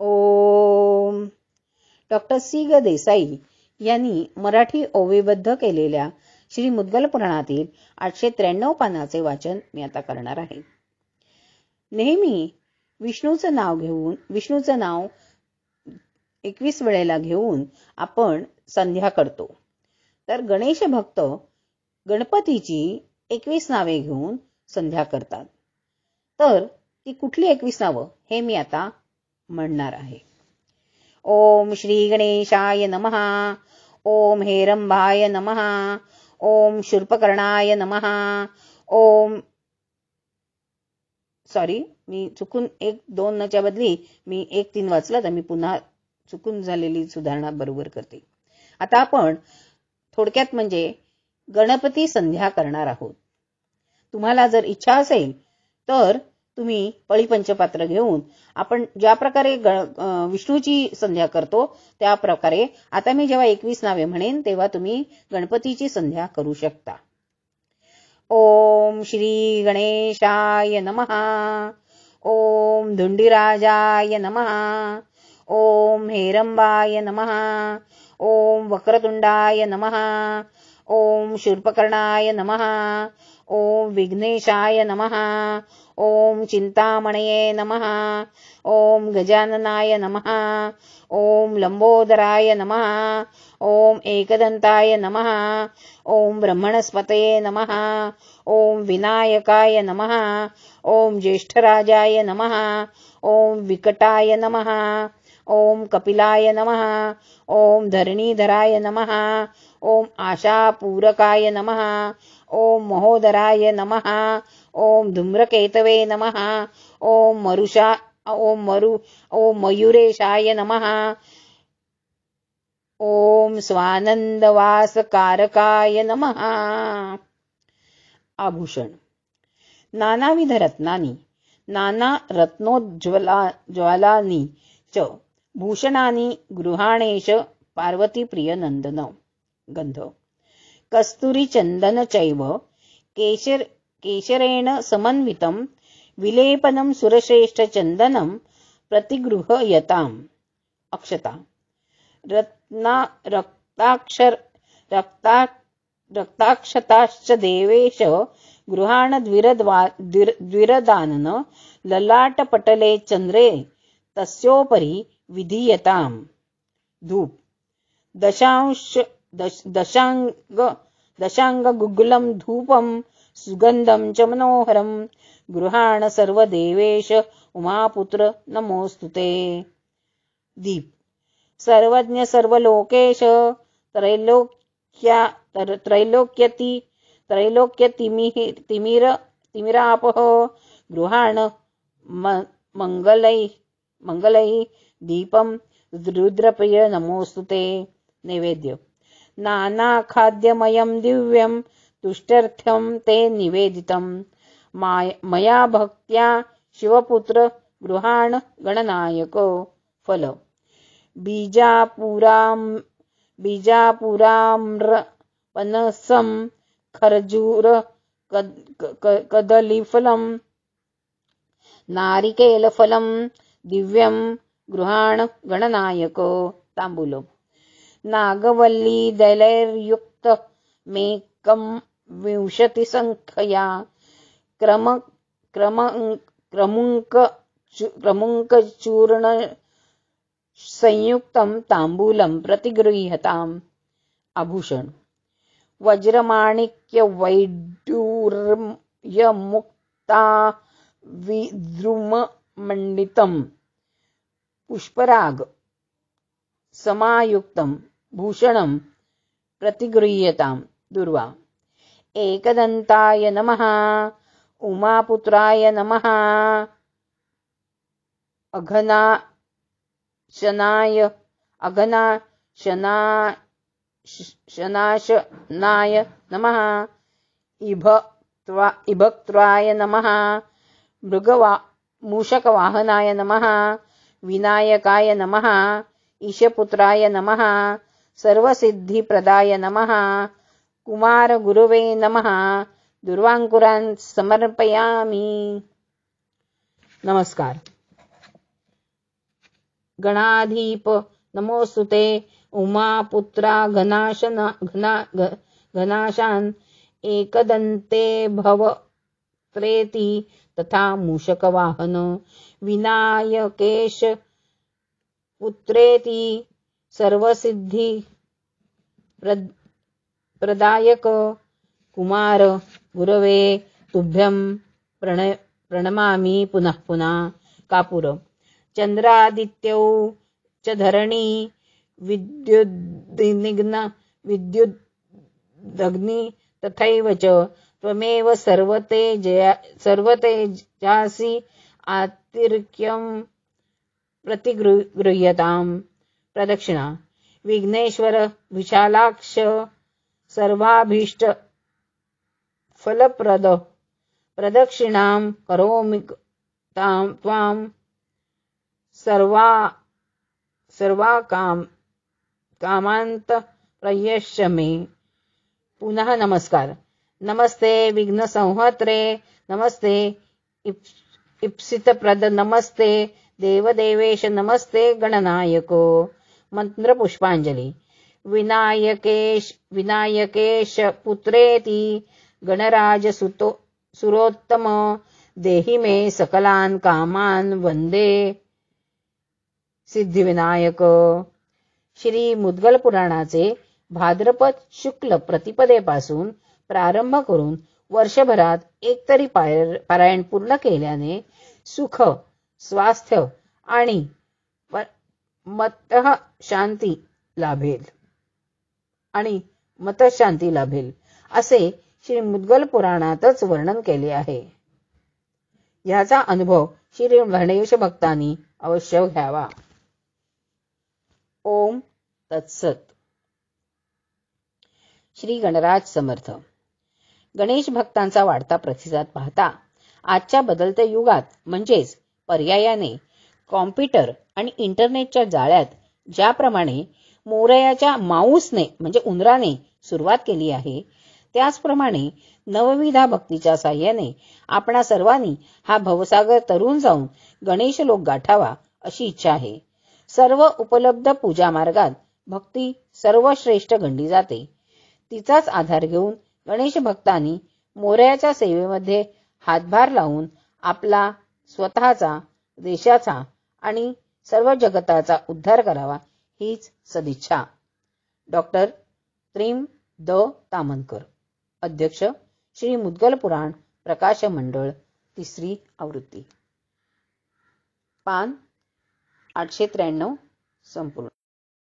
ओम. Doctor C ग देसाई यांनी मराठी ओवीबद्ध केलेल्या श्री मुद्गल पुराणातील 893 पानाचे वाचन मी आता करणार आहे. नेहमी विष्णूचं नाव 21 वेळेला घेऊन आपण संध्या करतो. तर गणेश भक्त गणपतीची 21 नावे घेऊन संध्या करतात. तर ती कुठली 21 नावं हे मी आता म्हणणार आहे. ओम श्री गणेशाय नमः. ओम हेरंबाय नमः. ओम शूर्पकर्णाय नमः. मी चुकून 1-2 च्या बदली मी 1-3 वाचलं, तर मी पुन्हा चुकून झालेली सुधारणा बरोबर करते. आता आपण थोडक्यात म्हणजे गणपती संध्या करणार आहोत. तुम्हाला जर इच्छा असेल तर तुम्ही पळीपंचपात्र घेऊन आपण ज्या प्रकारे विष्णूची संध्या करतो त्या प्रकारे आता मी जेव्हा 21 नावे म्हणेन तेव्हा तुम्ही गणपतीची संध्या करू शकता. ओम श्री गणेशाय नमः. ओम धुंडीराजाय नमः. ओम हेरंबाय नमः. ओम वक्रतुंडाय नमः. ओम शूर्पकर्णाय नमः. ओम विघ्नेशाय नमः. ओम चिंतामणये नमः. ओम गजाननाय नमः. ओम लंबोदराय नमः. ओम एकदंताय नमः. ओम ब्रह्मणस्पतये नमः. ओम विनायकाय नमः. ओम ज्येष्ठराजाय नमः. ओम विकटाय नमः. ओम कपिलाय नमः. ओम धरणीधराय नमः. ओम आशापूरकाय नमः. ओम महोदराय नमः. ओम धूम्रकेतवे नमः. ओम मयूरेशाय नमः. ओम स्वानंदवासकारकाय नमः. आभूषण. नानाविध रत्नानि नाना रत्नोज्ज्वलानि च भूषणानि गृहाणेश पार्वती प्रिय नंदन. गंध. कस्तुरी चंदन चैव केशरेण समन्वितं विलेपनं सुरश्रेष्ठ चंदनं प्रतिगृहयताम्. अक्षता. रक्ताक्षताश्च देवेश गृहाण द्विरदानन ललाटपटले चंद्रे तस्योपरि विधीयताम्. धूप. दशांग गुग्गुलं धूपं सुगंधं च मनोहरं गृहाण सर्वदेवेश उमापुत्र नमोस्तुते. दीप. सर्वज्ञ सर्वलोकेश त्रैलोक्यतिमिरापः गृहाण मंगलै दीपं रुद्रप्रिय नमोस्तुते. नैवेद्य. नाना खाद्यमयं दिव्यं तुष्टर्थ्यं ते निवेदितं मया भक्त्या शिवपुत्र गृहाण गणनायक. फल. बीजापुराम्रपनसं खर्जूर कदलीफलं नारिकेलफलं दिव्यं गृहाण गणनायक. तांबूल. नागवल्ली दैलैर्युक्त मेकं 20 संख्यया क्रमुंक संयुक्तं तांबूलं प्रतिगृह्यताम्. आभूषण. वज्रमाणिक्य वैडूर्यमुक्ता विद्रुममण्डितं पुष्पराग समायुक्तं भूषणं प्रतिगृह्यताम्. दुर्वा. एकदंताय नमः. उमापुत्राय नमः. अघनाशनाय नमः. इभक्त्राय नमः. मूषकवाहनाय नमः. विनायकाय नमः. ईशपुत्राय नमः. सर्वसिद्धिप्रदाय नमः. कुमारगुरुवे नमः. दुर्वांकुरान् समर्पयामि. नमस्कार. गणाधीप नमोस्तुते उमापुत्रा घनाशान एकदन्ते भव त्रेति तथा मूषकवाहन विनायकेश पुत्रेति सर्वसिद्धि प्रदायक कुमार गुरवे तुभ्यं प्रणमामि पुनः पुनः। कापुर चंद्रादित्यौ च धरणी विद्युदग्नि तथैव च त्वमेव सर्वतेजासि आतिर्क्यं प्रतिगृह्यतां। प्रदक्षिणा विघ्नेश्वर विशालाक्ष सर्वाभीष्ट फलप्रद प्रदक्षिणां करोमि त्वां सर्वा कामांत प्रयश्च मे। पुनः नमस्कार। नमस्ते विघ्न संहत्रे, नमस्ते इप्सितप्रद, नमस्ते देवदेवेश, नमस्ते गणनायको। मंत्र पुष्पांजली। विनायकेश पुत्रेति गणराज सुरोत्तम देहि मे सकलान कामान वंदे सिद्धिविनायक। श्री मुद्गल पुराणाचे भाद्रपद शुक्ल प्रतिपदेपासून प्रारंभ करून वर्षभरात एकतरी पारायण पूर्ण केल्याने सुख, स्वास्थ्य आणि मतशांती लाभेल असे श्री मुद्गल पुराणातच वर्णन केले आहे। याचा अनुभव श्री गणेश भक्तांनी अवश्य घ्यावा। ओम तत्सत। श्री गणराज समर्थ। गणेश भक्तांचा वाढता प्रतिसाद पाहता आजच्या बदलत्या युगात म्हणजेच पर्यायाने कॉम्प्युटर आणि इंटरनेटच्या जाळ्यात ज्याप्रमाणे मोरयाच्या माऊसने म्हणजे उंदराने सुरुवात केली आहे, त्याचप्रमाणे नवविधा भक्तीच्या साह्याने आपणा सर्वांनी हा भवसागर तरून जाऊन गणेश लोक गाठावा अशी इच्छा आहे। सर्व उपलब्ध पूजा मार्गात भक्ती सर्वश्रेष्ठ गणली जाते। तिचाच आधार घेऊन गणेश भक्तांनी मोरयाच्या सेवेमध्ये हातभार लावून आपला स्वतःचा, देशाचा आणि सर्व जगताचा उद्धार करावा हीच सदिच्छा। डॉक्टर त्रिम द तामनकर, अध्यक्ष श्री मुद्गल पुराण प्रकाश मंडळ, 3री आवृत्ती, पान 893 संपूर्ण।